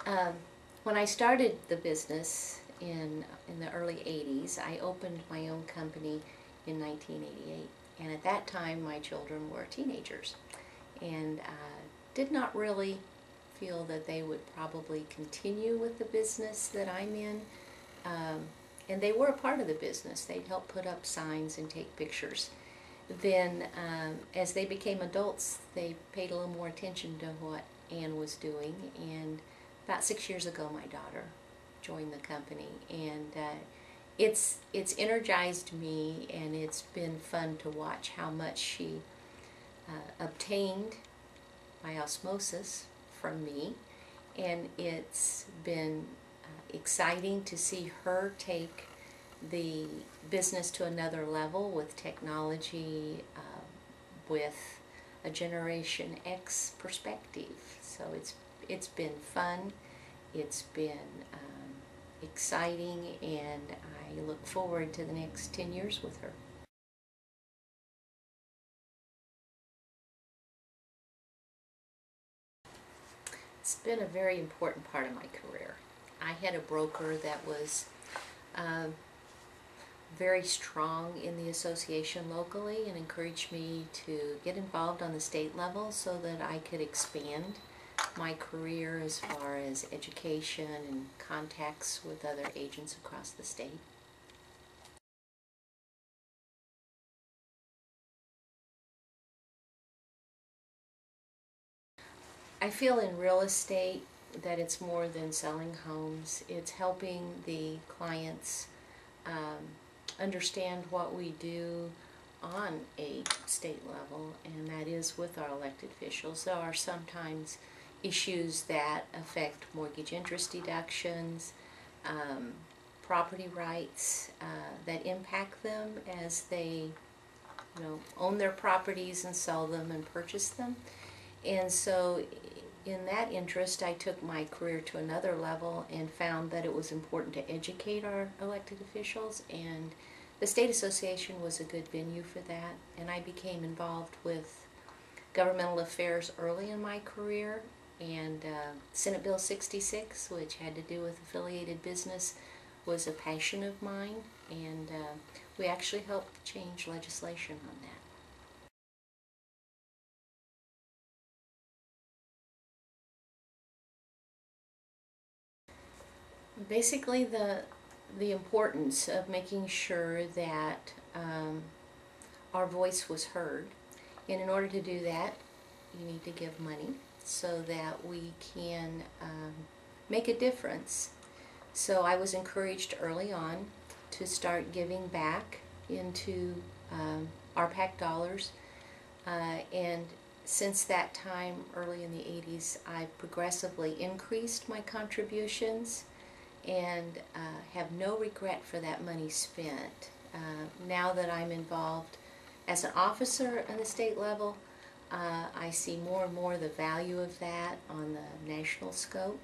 Um, when I started the business in the early 80s, I opened my own company in 1988. And at that time, my children were teenagers. And did not really feel that they would probably continue with the business that I'm in. And they were a part of the business. They'd help put up signs and take pictures. Then, as they became adults, they paid a little more attention to what Ann was doing. And about 6 years ago, my daughter joined the company. And it's energized me, and it's been fun to watch how much she obtained by osmosis from me. And it's been exciting to see her take the business to another level with technology, with a Generation X perspective. So it's been fun, it's been exciting, and I look forward to the next 10 years with her. It's been a very important part of my career. I had a broker that was very strong in the association locally and encouraged me to get involved on the state level so that I could expand my career as far as education and contacts with other agents across the state. I feel in real estate that it's more than selling homes. It's helping the clients understand what we do on a state level, and that is with our elected officials. There are sometimes issues that affect mortgage interest deductions, property rights that impact them as they own their properties and sell them and purchase them. And so in that interest, I took my career to another level and found that it was important to educate our elected officials, and the State Association was a good venue for that. And I became involved with governmental affairs early in my career, and Senate Bill 66, which had to do with affiliated business, was a passion of mine, and we actually helped change legislation on that. Basically, the importance of making sure that our voice was heard. And in order to do that, you need to give money so that we can make a difference. So I was encouraged early on to start giving back into RPAC dollars, and since that time, early in the 80s, I've progressively increased my contributions and have no regret for that money spent. Now that I'm involved as an officer on the state level, I see more and more the value of that on the national scope.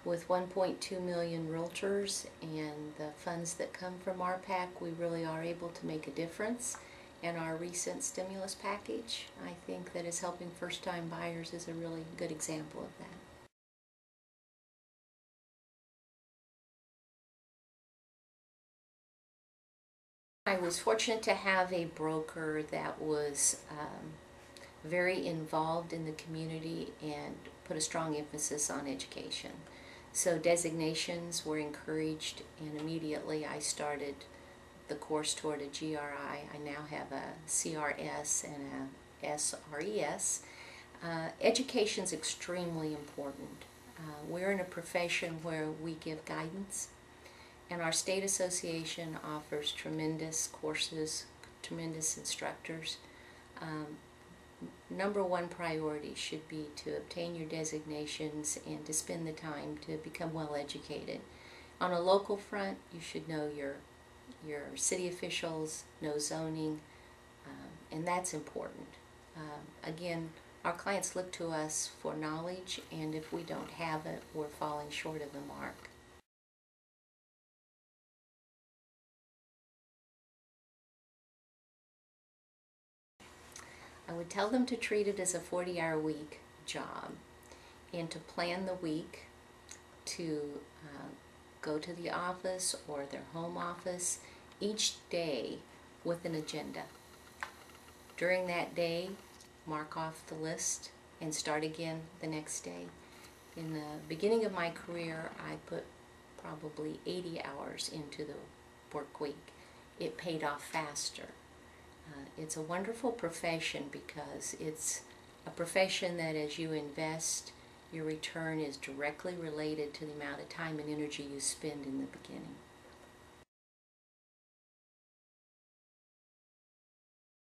With 1.2 million realtors and the funds that come from RPAC, we really are able to make a difference. And our recent stimulus package, I think that is helping first-time buyers, is a really good example of that. I was fortunate to have a broker that was very involved in the community and put a strong emphasis on education. So designations were encouraged, and immediately I started the course toward a GRI. I now have a CRS and a SRES. Education is extremely important. We're in a profession where we give guidance, and our state association offers tremendous courses, tremendous instructors. Number one priority should be to obtain your designations and to spend the time to become well educated. On a local front, you should know your city officials, know zoning, and that's important. Again, our clients look to us for knowledge, and if we don't have it, we're falling short of the mark. I would tell them to treat it as a 40-hour week job and to plan the week to go to the office or their home office each day with an agenda. During that day, mark off the list and start again the next day. In the beginning of my career, I put probably 80 hours into the work week. It paid off faster. It's a wonderful profession because it's a profession that as you invest, your return is directly related to the amount of time and energy you spend in the beginning.